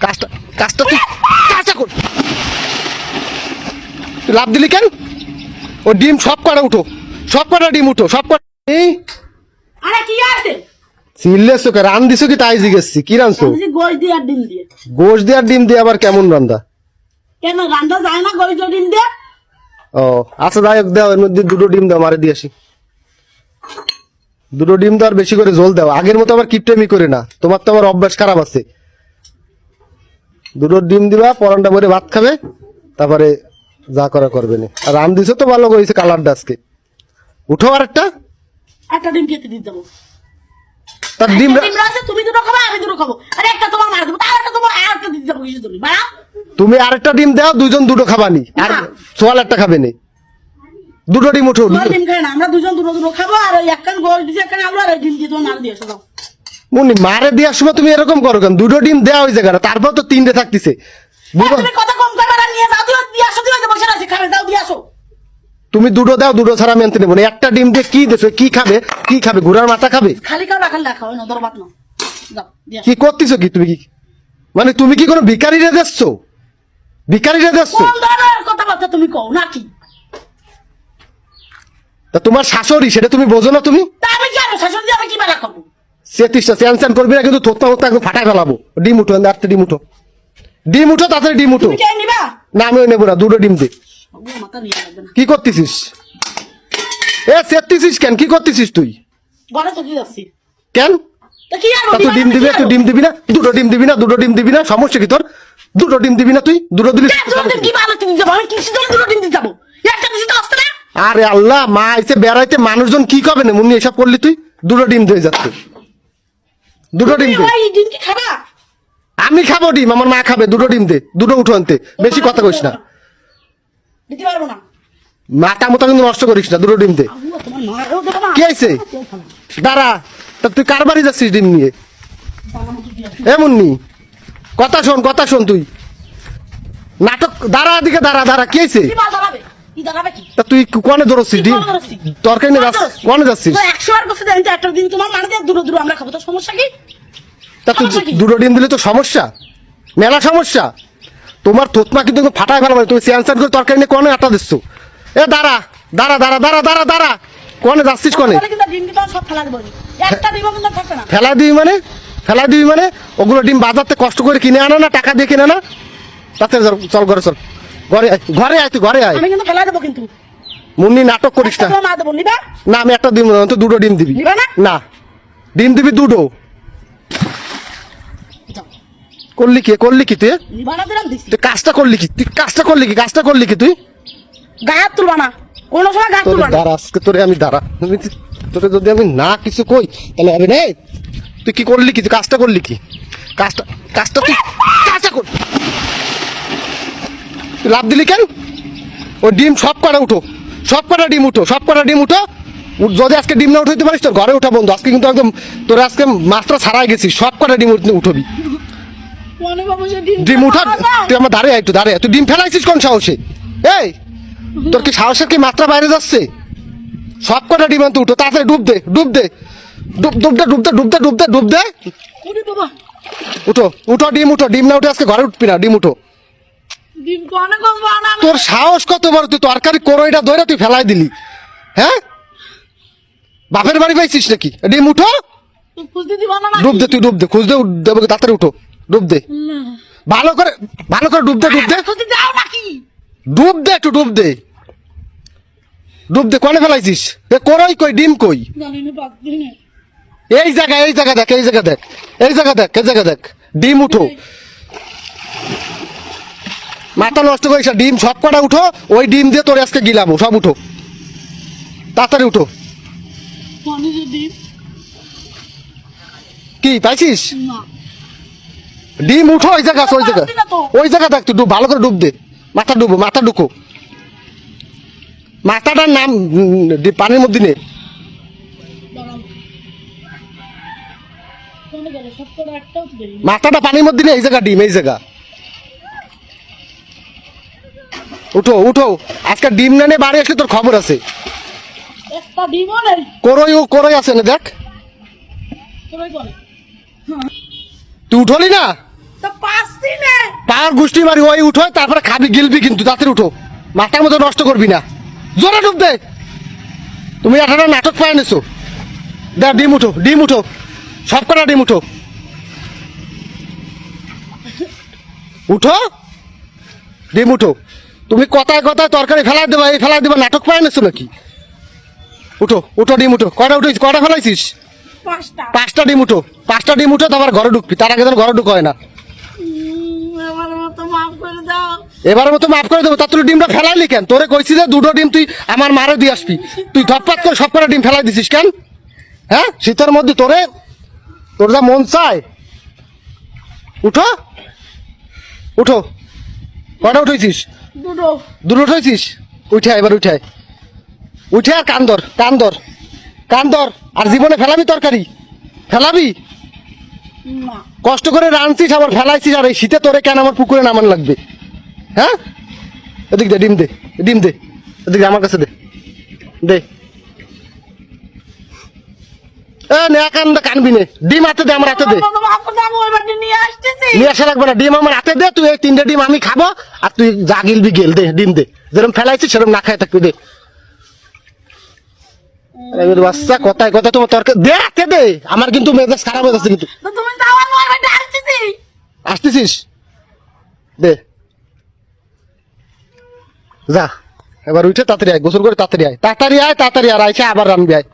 কাজটা কাজটা তুই কাজটা কর। তুই লাভ দিলি কেন? ও ডিম সব কটা উঠো, সব কটা ডিম উঠো, সব কটা। এই আরে কি আছে সিললেছো কে? রান দিছো কি তাই জিজ্ঞেসছি, কি রানছো? আমি গোশ দিয়ে আর ডিম দিয়ে। গোশ দিয়ে আর ডিম দিয়ে আবার কেমন রান্দা? কেন রান্না যায় না গোশ দিয়ে ডিম দিয়ে? ও আচ্ছা যাই হোক, দাও এর মধ্যে দুটো ডিম দাও, মারে দিয়ে আসি। দুটো ডিম দাও আর বেশি করে ঝোল দাও, আগের মতো আবার কিপটেমি করে না, তোমার তো আবার অভ্যাস খারাপ আছে। দুটো ডিম দিবা, পরানটা ভরে ভাত খাবে, তারপরে যা করা করবে না। আর রান দিছো তো ভালো করেছে, কালারটা আজকে। উঠো আর একটা ডিম খেতে দিতে দেবো। তার ডিম ডিম আছে, তুমি দুটো খাবে আমি দুটো খাবো, আর একটা তোমার মার দেবো, তার একটা তোমার আর একটা দিতে যাবো কিছু তুমি বাড়া। তুমি আরেকটা ডিম দাও, দুজন দুটো খাবানি, আর সোয়াল একটা খাবে না। দুটো ডিম উঠো। তোমার ডিম খাই না, আমরা দুজন দুটো দুটো খাবো, আর ওই একখান গোশ দিছি একখান আলু আর ওই ডিম দিয়ে তোমার মার দিয়ে এসো দাও। মুন্নি মারে দেওয়ার সময় তুমি এরকম করো কেন? দুটো ডিম দেওয়া ওই জায়গাটা, তারপর তো তিনটে থাকতেছে। তুমি কথা কম করবে না, নিয়ে যাও দিয়ে আসো, দিয়ে বসে আছি খাবে, যাও দিয়ে আসো। তুমি দুটো দাও, দুটো ছাড়া আমি আনতে নেবো না। একটা ডিম দিয়ে কি দেছো? কি খাবে? কি খাবে? ঘোড়ার মাথা খাবে? খালি খাও রাখাল রাখা হয় না, ধরো ভাত নাও, যাও দিয়ে আসো। কি করতেছো কি তুমি? কি মানে তুমি কি কোনো ভিখারিরে দেখছো? ভিখারিরে দেখছো? কোন ধরনের কথাবার্তা তুমি কও নাকি? তা তোমার শাশুড়ি, সেটা তুমি বোঝো না? তুমি তা আমি কি আরো শাশুড়ি দিয়ে আমি কি বেলা করবো? সেতিশটা চ্যান করবি না কিন্তু, থোত্তা থোত্তা একদম ফাটাই ফেলাবো। ডিম উঠো, আটটা ডিম উঠো, ডিম উঠো, তাড়াতাড়ি ডিম উঠো। তুমি কে নিবা? না আমিও নেবো না, দুটো ডিম দে। ওগুলো মাথা নিয়ে লাগবে না। কি করতেছিস? এ সেতিছিস কেন? কি করতেছিস তুই? ঘরে তো কি যাচ্ছি কেন? তা কি আর তা তুই ডিম দিবি, একটু ডিম দিবি না? দুটো ডিম দিবি না? দুটো ডিম দিবি না? সমস্যা কি তোর? দুটো ডিম দিবি না? তুই দুটো দিবি। কি ভালো তুমি যাবো, আমি কিছু জন্য দুটো ডিম দিতে যাবো, একটা দিছি তো আসতে না। আরে আল্লাহ, মা এসে বেড়াইতে, মানুষজন কি করবে না? মুন্নি এসব করলি তুই? দুটো ডিম দিয়ে যাচ্ছে, দুটো ডিম দে। ওই ডিম কি খাবা? আমি খাবো ডিম, আমার মা খাবে। দুটো ডিম দে, দুটো উঠো আনতে, বেশি কথা কইস না। দিতে পারবো না। মাথা মতো কিন্তু নষ্ট করিস না, দুটো ডিম দে। আমিও তোমার মারও দেবো না। কি হয়েছে? দাঁড়া, তা তুই কার বাড়ি যাচ্ছিস ডিম নিয়ে? এ মুন্নি, কথা শোন, কথা শোন। তুই নাটক, দাঁড়া দিকে, দাঁড়া দাঁড়া। কি হয়েছে? কি মাল দাঁড়াবে? কি দাঁড়াবে কি? তা তুই কোনে ধরছিস ডিম? কোনে ধরছি? তরকারি নিয়ে কোনে যাচ্ছিস? তো 100 বার বসে দেন, একটা দিন তোমার মার দিয়ে দুটো দুটো আমরা খাবো, তো সমস্যা কি? তা তুই সমস্যা কি? দুটো ডিম দিলে তো সমস্যা, মেলা সমস্যা। তোমার থতমা কিন্তু ফাটায় ফেলা। তুমি স্যান করে তরকারি নিয়ে কোনে আটা দিচ্ছ? এ দাঁড়া দাঁড়া দাঁড়া দাঁড়া দাঁড়া দাঁড়া, কোনে যাচ্ছিস? কোনে তাহলে কিন্তু ডিম কি তোমার সব ফেলা দেবো, একটা ডিমও কিন্তু থাকবে না। ফেলা দিবি মানে? ফেলা দিবি মানে? ওগুলো ডিম বাজারতে কষ্ট করে কিনে আনা না, টাকা দিয়ে কিনে না? তাতে চল ঘরে, চল ঘরে আয়, ঘরে আয়, তুই ঘরে আয়। আমি কিন্তু ফেলা দেবো কিন্তু। মুন্নি নাটক করিস না। তোমার মা দেবো, নিবা? না আমি একটা ডিম, তো দুটো ডিম দিবি। নিবা না? না, ডিম দিবি দুটো। যাও। করলি কি? করলি কি তুই? নিবা না দিলাম দিছি। তুই কাজটা করলি কি? তুই কাজটা করলি কি? কাজটা করলি কি তুই? গায়ে হাত তুলবা না, কোনো সময় গায়ে হাত তোরে তুলবা না। দাঁড়া, আজকে তোরে আমি দাঁড়া। তোরে যদি আমি না কিছু কই তাহলে হবে না। তুই কি করলি কি? তুই কাজটা করলি কি? কাজটা কাজটা তুই কাজটা কর। তুই লাভ দিলি কেন? ও ডিম সব কটা উঠো, সব কটা ডিম উঠো, সব কটা ডিম উঠো। যদি আজকে ডিম না উঠাইতে পারিস তোর ঘরে উঠা বন্ধু। আজকে কিন্তু একদম তোর আজকে মাত্রা ছাড়াই গেছিস। সব কটা ডিম উঠবি। মনে বাবু সে ডিম উঠা। তুই আমার দাঁড়িয়ে আয়, একটু দাঁড়িয়ে আয়। তুই ডিম ফেলাইছিস কোন সাহসে? এই তোর কি সাহসের কি মাত্রা বাইরে যাচ্ছে? সব কটা ডিম আনতে উঠো, তাড়াতাড়ি ডুব দে, ডুব দে, ডুব ডুব দে, ডুব দে, ডুব দে, ডুব দে, ডুব দে। ওরে বাবা, উঠো উঠো, ডিম উঠো। ডিম না উঠে আজকে ঘরে উঠবি না, ডিম উঠো। ডিম কোনে করবো না। তোর সাহস কত বড়? তুই তরকারি করোইটা ধরে তুই ফেলাই দিলি, হ্যাঁ? বাপের বাড়ি পাইছিস নাকি? ডিম উঠো, তুই খুঁজতে দিবা না? ডুব দে, তুই ডুব দে, খুঁজ দে, দেবো, তাড়াতাড়ি উঠো, ডুব দে, ভালো করে, ভালো করে ডুব দে, ডুব দে, খুঁজতে দাও নাকি? ডুব দে, একটু ডুব দে, ডুব দে। কোনে ফেলাইছিস? এ করই কই? ডিম কই? জানি না, পাচ্ছি না। এই জায়গা, এই জায়গা দেখ, এই জায়গা দেখ, এই জায়গা দেখ, এই জায়গা দেখ। ডিম উঠো, মাথা নষ্ট করিস না। ডিম সব কটা উঠো, ওই ডিম দিয়ে তোর আজকে গিলাবো। সব উঠো, তাড়াতাড়ি উঠো। কোনে যে ডিম? কি পাইছিস? না। ডিম উঠো, ওই জায়গা আছে, ওই জায়গা, ওই জায়গা দেখ। তুই ডুব, ভালো করে ডুব দে, মাথা ডুবো, মাথা ঢুকো, মাথাটার নাম পানির মধ্যে নে। দাঁড়াও। কোনে গেল? সব করে একটাও তো দেই। মাথাটা পানির মধ্যে নে, এই জায়গা ডিম, এই জায়গা। উঠো উঠো, আজকে ডিম না নিয়ে বাড়ি আসলে তোর খবর আছে। একটা ডিমও নেই। করই, ও করই আছে না, দেখ। কোনে করে? তুই উঠলি না? তো পাচ্ছি না। পাওয়ার গুষ্টি মারি ওই উঠো, তারপরে খাবি গিলবি, কিন্তু তাড়াতাড়ি উঠো, মাথার মতো নষ্ট করবি না, জোরে ডুব দে। তুমি একটা নাটক পায় এনেছো, দে ডিম উঠো, ডিম উঠো, সব কটা ডিম উঠো, উঠো ডিম উঠো। তুমি কথায় কথায় তরকারি ফেলাই দেবা, এই ফেলাই দেবা, নাটক পায় এনেছো নাকি? উঠো উঠো ডিম উঠো, কটা উঠেছিস, কটা ফেলাইছিস? 5টা। 5টা ডিম উঠো, 5টা ডিম উঠো, তারপর ঘরে ঢুকবি, তার আগে যেন ঘরে ঢুক হয় না। আমার মতো মাফ করে দাও। এবারের মতো মাফ করে দেবো। তা তুই ডিমটা ফেলাইলি কেন? তোরে কইছি যে 2টো ডিম তুই আমার মারে দিয়ে আসবি, তুই ধপপাত করে সব কটা ডিম ফেলাই দিছিস কেন? হ্যাঁ, শীতের মধ্যে তোর যা মন চায়। উঠো উঠো, কটা উঠেছিস? 2টো। 2টো উঠেছিস? উঠে আয়, এবার উঠে আয়। উঠে আর কান্দর, আর জীবনে ফেলাবি তরকারি? ফেলাবি? না। কষ্ট করে রাঁধছিস আবার ফেলাইছিস, আর এই শীতে তোরে কেন আমার পুকুরে নামান লাগবে? হ্যাঁ, এদিক দে, ডিম দে, ডিম দে, এদিক দে, আমার কাছে দে, দে। এ নে, কানবি নে, ডিম হাতে দে, আমার হাতে দে। আমার মতো মাফ করে দাও, আমি ওই বাড়ি নিয়ে আসতেছি। নিয়ে আসা লাগবে না, ডিম আমার হাতে দে, তুই এই 3টে ডিম আমি খাবো, আর তুই যা গিলবি গেল, দে ডিম দে, যেরকম ফেলাইছিস সেরকম না খাই থাকবি, দে। এবার বাচ্চা কথায় কথায় তোমার তরকারি দে, হাতে দে, আমার কিন্তু মেজাজ খারাপ হয়ে যাচ্ছে কিন্তু। তো তুমি তো আমার ওই বাড়ি আসতেছি। আসতেছিস? দে, যা এবার উঠে তাড়াতাড়ি আয়, গোসল করে তাড়াতাড়ি আয়, আর আইসা আবার রানবি আয়।